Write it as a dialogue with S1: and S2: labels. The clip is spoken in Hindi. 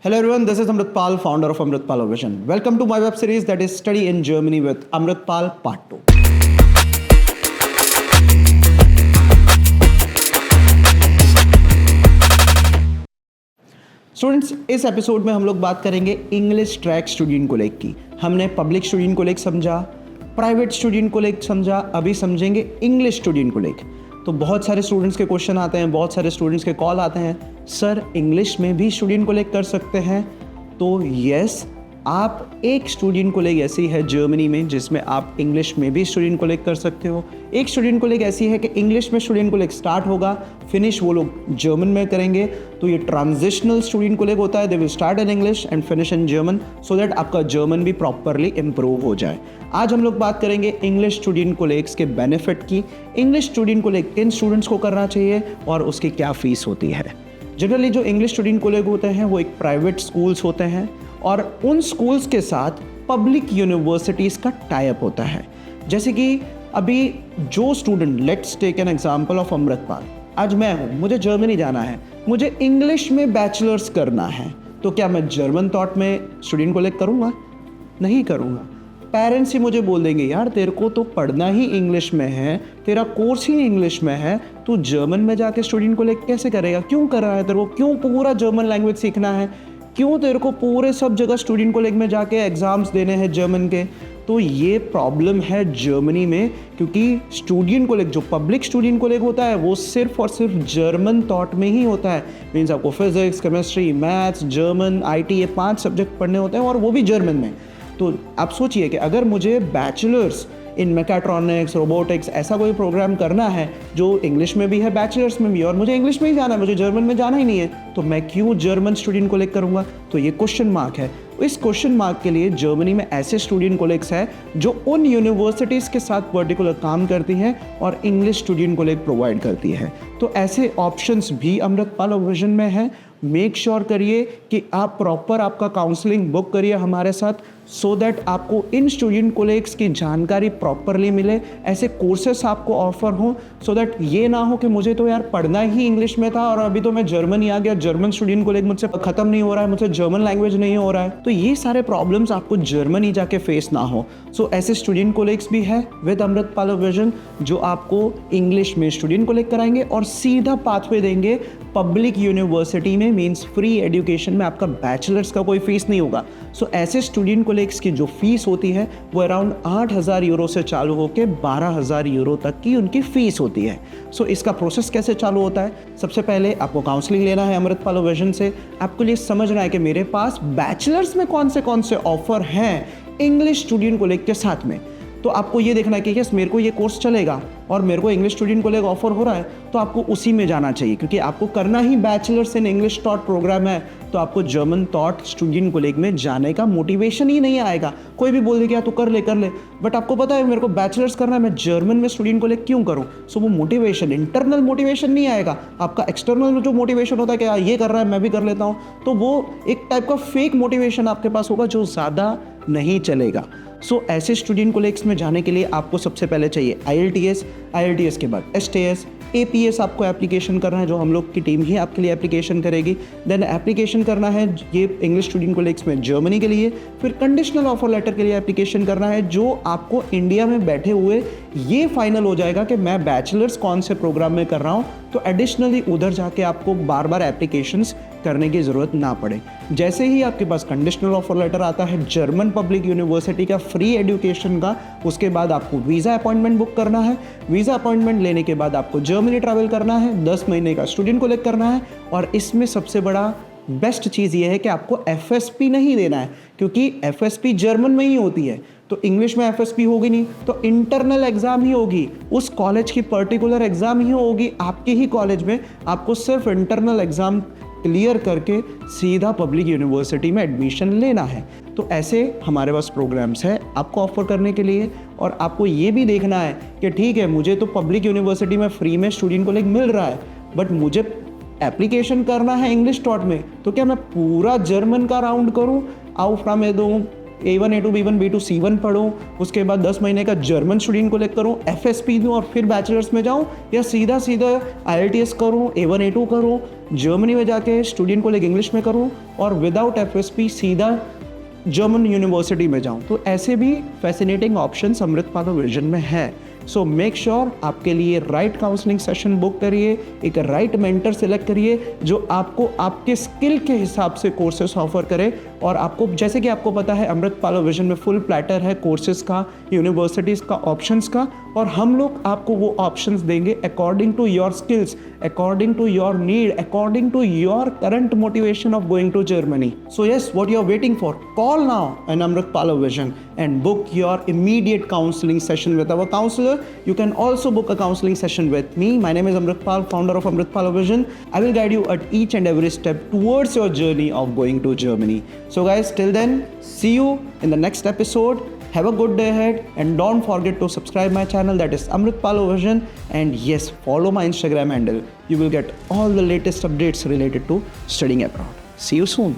S1: Hello everyone, this is Amritpal, founder of Amritpal Vision. Welcome to my web series that is Study in Germany with Amritpal Part 2. Students, इस एपिसोड में हम लोग बात करेंगे इंग्लिश ट्रैक स्टूडेंट कोलेग की। हमने पब्लिक स्टूडेंट कोलेग समझा, प्राइवेट स्टूडेंट कोलेग समझा, अभी समझेंगे इंग्लिश स्टूडेंट कोलेग। तो बहुत सारे स्टूडेंट्स के क्वेश्चन आते हैं, बहुत सारे स्टूडेंट्स के कॉल आते हैं, सर इंग्लिश में भी स्टूडेंट कोलेग कर सकते हैं? तो यस, आप एक स्टूडेंट कोलेग ऐसी है जर्मनी में जिसमें आप इंग्लिश में भी स्टूडेंट कोलेग कर सकते हो। एक स्टूडेंट कोलेग ऐसी है कि इंग्लिश में स्टूडेंट कोलेग स्टार्ट होगा, फिनिश वो लोग जर्मन में करेंगे। तो ये ट्रांजिशनल स्टूडेंट कोलेग होता है, they will start in English and finish in German, so that आपका जर्मन भी प्रॉपरली इम्प्रूव हो जाए। आज हम लोग बात करेंगे इंग्लिश स्टूडेंट कोलेग्स के बेनिफिट की। इंग्लिश स्टूडेंट कोलेग किन स्टूडेंट्स को करना चाहिए और उसकी क्या फीस होती है। जनरली जो इंग्लिश स्टूडेंट कोलेग होते हैं वो एक प्राइवेट स्कूल्स होते हैं और उन स्कूल्स के साथ पब्लिक यूनिवर्सिटीज़ का टाई अप होता है। जैसे कि अभी जो student, let's take an example of Amritpal, आज मैं हूँ, मुझे जर्मनी जाना है, मुझे इंग्लिश में बैचलर्स करना है, तो क्या मैं जर्मन थॉट में स्टूडेंट कोलेग करूँगा? नहीं करूँगा। पेरेंट्स ही मुझे बोल देंगे, यार तेरे को तो पढ़ना ही इंग्लिश में है, तेरा कोर्स ही इंग्लिश में है, तू जर्मन में जाके स्टूडेंट कोलेग कैसे करेगा? क्यों कर रहा है तेरे को? क्यों पूरा जर्मन लैंग्वेज सीखना है? क्यों तेरे को पूरे सब जगह स्टूडेंट कोलेग में जाके एग्ज़ाम्स देने हैं जर्मन के? तो ये प्रॉब्लम है जर्मनी में, क्योंकि स्टूडेंट कोलेग, जो पब्लिक स्टूडेंट कोलेग होता है, वो सिर्फ और सिर्फ जर्मन थॉट में ही होता है। मीन्स आपको physics, chemistry, maths, German, IT, ये 5 सब्जेक्ट पढ़ने होते हैं और वो भी जर्मन में। तो आप सोचिए कि अगर मुझे बैचलर्स इन मैकाट्रॉनिक्स, रोबोटिक्स, ऐसा कोई प्रोग्राम करना है जो इंग्लिश में भी है, बैचलर्स में भी, और मुझे इंग्लिश में ही जाना है, मुझे जर्मन में जाना ही नहीं है, तो मैं क्यों जर्मन स्टूडेंट कोलेग करूँगा? तो ये क्वेश्चन मार्क है। इस क्वेश्चन मार्क के लिए जर्मनी में ऐसे स्टूडेंट कोलेग्स हैं जो उन यूनिवर्सिटीज़ के साथ पर्टिकुलर काम करती हैं और इंग्लिश स्टूडेंट कोलेग प्रोवाइड करती है। तो ऐसे ऑप्शंस भी अमृतपाल विजन में है। मेक श्योर करिए कि आप प्रॉपर आपका काउंसलिंग बुक करिए हमारे साथ, सो दैट आपको इन स्टूडेंट कोलेग्स की जानकारी प्रॉपरली मिले, ऐसे कोर्सेस आपको ऑफर हो, सो दैट ये ना हो कि मुझे तो यार पढ़ना ही इंग्लिश में था और अभी तो मैं जर्मन ही आ गया, जर्मन स्टूडेंट कोलेग मुझसे ख़त्म नहीं हो रहा है, मुझसे जर्मन लैंग्वेज नहीं हो रहा है। तो ये सारे प्रॉब्लम्स आपको जर्मनी जाके फेस ना हो। सो ऐसे स्टूडेंट कोलेग्स भी है विद अमृतपाल विजन जो आपको इंग्लिश में स्टूडेंट कोलेग कराएंगे और सीधा पाथवे देंगे पब्लिक यूनिवर्सिटी में, मीन्स फ्री एजुकेशन में। आपका बैचलर्स का कोई फीस नहीं होगा। सो ऐसे स्टूडेंट कोलेग्स की जो फीस होती है वो अराउंड 8,000 यूरो से चालू होकर 12,000 यूरो तक की उनकी फीस होती है। सो इसका प्रोसेस कैसे चालू होता है? सबसे पहले आपको काउंसलिंग लेना है अमृतपाल विजन से। आपको ये समझना है कि मेरे पास बैचलर्स में कौन से ऑफर हैं इंग्लिश स्टूडेंट कोलेग के साथ में। तो आपको ये देखना है कि यस, मेरे को ये कोर्स चलेगा और मेरे को इंग्लिश स्टूडेंट कोलेग ऑफर हो रहा है, तो आपको उसी में जाना चाहिए, क्योंकि आपको करना ही bachelors in English thought program है। तो आपको जर्मन थॉट स्टूडेंट कोलेग में जाने का मोटिवेशन ही नहीं आएगा। कोई भी बोल दे क्या तो कर ले, बट आपको पता है मेरे को बैचलर्स करना है, मैं जर्मन में स्टूडेंट कोलेग क्यों करूँ? सो वो मोटिवेशन, इंटरनल मोटिवेशन नहीं आएगा। आपका एक्सटर्नल जो मोटिवेशन होता है कि ये कर रहा है मैं भी कर लेता हूँ, तो वो एक टाइप का फेक मोटिवेशन आपके पास होगा जो ज़्यादा नहीं चलेगा। सो ऐसे स्टूडेंट कोलेग्स में जाने के लिए आपको सबसे पहले चाहिए IELTS के बाद STS, APS आपको एप्लीकेशन करना है, जो हम लोग की टीम ही आपके लिए एप्लीकेशन करेगी। देन एप्लीकेशन करना है ये इंग्लिश स्टूडेंट कोलेग्स में जर्मनी के लिए। फिर कंडीशनल ऑफर लेटर के लिए एप्लीकेशन करना है, जो आपको इंडिया में बैठे हुए ये फाइनल हो जाएगा कि मैं बैचलर्स कौन से प्रोग्राम में कर रहा हूँ, तो एडिशनली उधर जाके आपको बार बार एप्लीकेशंस करने की ज़रूरत ना पड़े। जैसे ही आपके पास कंडीशनल ऑफर लेटर आता है जर्मन पब्लिक यूनिवर्सिटी का फ्री एजुकेशन का, उसके बाद आपको वीज़ा अपॉइंटमेंट बुक करना है। वीज़ा अपॉइंटमेंट लेने के बाद आपको जर्मनी ट्रैवल करना है, 10 महीने का स्टूडेंट कोलेग करना है। और इसमें सबसे बड़ा बेस्ट चीज़ ये है कि आपको FSP नहीं देना है, क्योंकि FSP जर्मन में ही होती है, तो इंग्लिश में FSP होगी नहीं, तो इंटरनल एग्ज़ाम ही होगी, उस कॉलेज की पर्टिकुलर एग्ज़ाम ही होगी आपके ही कॉलेज में। आपको सिर्फ इंटरनल एग्ज़ाम क्लियर करके सीधा पब्लिक यूनिवर्सिटी में एडमिशन लेना है। तो ऐसे हमारे पास प्रोग्राम्स है आपको ऑफर करने के लिए। और आपको ये भी देखना है कि ठीक है, मुझे तो पब्लिक यूनिवर्सिटी में फ्री में स्टूडेंट कोलेग मिल रहा है, बट मुझे एप्लीकेशन करना है इंग्लिश थॉट में, तो क्या मैं पूरा जर्मन का राउंड करूँ, आउफ्रामेदों, A1 A2 B1 B2 C1 पढूं, उसके बाद 10 महीने का जर्मन स्टूडेंट को लेकर करूँ, FSP दूँ और फिर बैचलर्स में जाऊँ, या सीधा IELTS करूँ, A1 A2 करूँ, जर्मनी में जाके स्टूडेंट को लेकर इंग्लिश में करूँ और विदाउट FSP सीधा जर्मन यूनिवर्सिटी में जाऊँ। तो ऐसे भी फैसिनेटिंग ऑप्शंस अमृतपाल विजन में है। सो मेक श्योर आपके लिए राइट काउंसलिंग सेशन बुक करिए, एक राइट मेंटर सेलेक्ट करिए जो आपको आपके स्किल के हिसाब से कोर्सेस ऑफर करे। और आपको जैसे कि आपको पता है अमृतपाल विजन में फुल प्लेटर है कोर्सेज का, यूनिवर्सिटीज़ का, ऑप्शंस का, और हम लोग आपको वो ऑप्शंस देंगे according to your skills, according to your need, according to your current motivation of going to Germany. So yes, what you are waiting for? Call now an Amritpal Vision and book your immediate counseling session with our counselor. You can also book a counseling session with me. My name is Amritpal, founder of Amritpal Vision. I will guide you at each and every step towards your journey of going to Germany. So guys, till then, see you in the next episode. Have a good day ahead and don't forget to subscribe my channel, that is Amritpal Vision, and yes, follow my Instagram handle. You will get all the latest updates related to studying abroad. See you soon.